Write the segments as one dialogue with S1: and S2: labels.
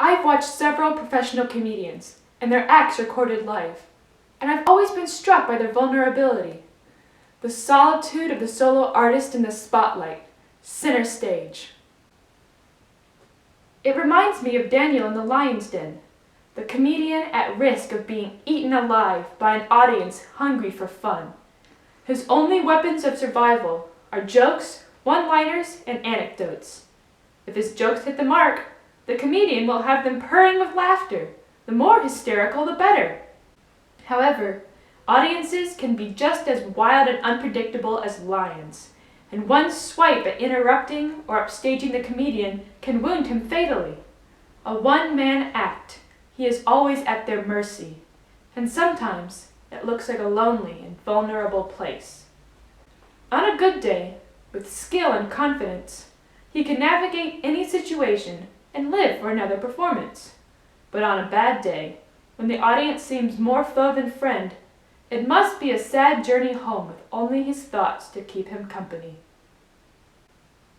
S1: I've watched several professional comedians and their acts recorded live, and I've always been struck by their vulnerability. The solitude of the solo artist in the spotlight, center stage. It reminds me of Daniel in the Lion's Den, the comedian at risk of being eaten alive by an audience hungry for fun. His only weapons of survival are jokes, one-liners, and anecdotes. If his jokes hit the mark, the comedian will have them purring with laughter. The more hysterical, the better. However, audiences can be just as wild and unpredictable as lions, and one swipe at interrupting or upstaging the comedian can wound him fatally. A one-man act, he is always at their mercy, and sometimes it looks like a lonely and vulnerable place. On a good day, with skill and confidence, he can navigate any situation and live for another performance. But on a bad day, when the audience seems more foe than friend, it must be a sad journey home with only his thoughts to keep him company.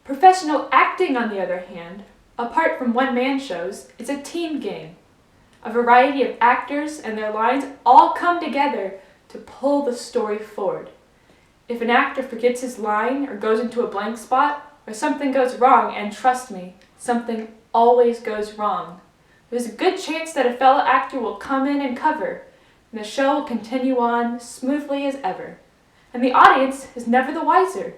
S1: Professional acting, on the other hand, apart from one-man shows, is a team game. A variety of actors and their lines all come together to pull the story forward. If an actor forgets his line or goes into a blank spot, or something goes wrong, and trust me, something always goes wrong, there's a good chance that a fellow actor will come in and cover, and the show will continue on smoothly as ever. And the audience is never the wiser.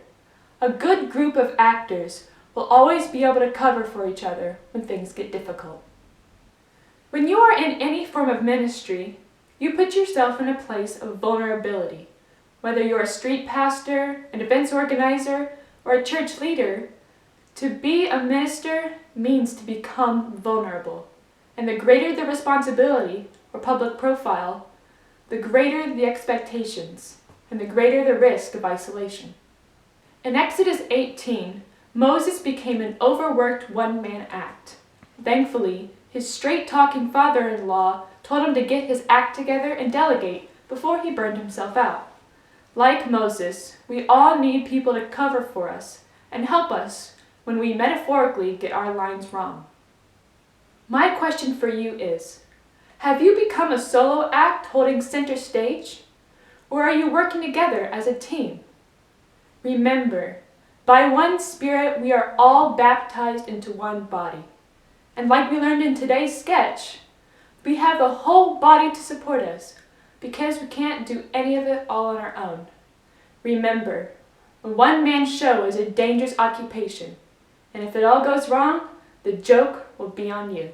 S1: A good group of actors will always be able to cover for each other when things get difficult. When you are in any form of ministry, you put yourself in a place of vulnerability. Whether you're a street pastor, an events organizer, or a church leader, to be a minister means to become vulnerable. And the greater the responsibility or public profile, the greater the expectations, and the greater the risk of isolation. In Exodus 18, Moses became an overworked one-man act. Thankfully, his straight-talking father-in-law told him to get his act together and delegate before he burned himself out. Like Moses, we all need people to cover for us and help us when we metaphorically get our lines wrong. My question for you is, have you become a solo act holding center stage? Or are you working together as a team? Remember, by one Spirit we are all baptized into one body. And like we learned in today's sketch, we have the whole body to support us because we can't do any of it all on our own. Remember, a one-man show is a dangerous occupation, and if it all goes wrong, the joke will be on you.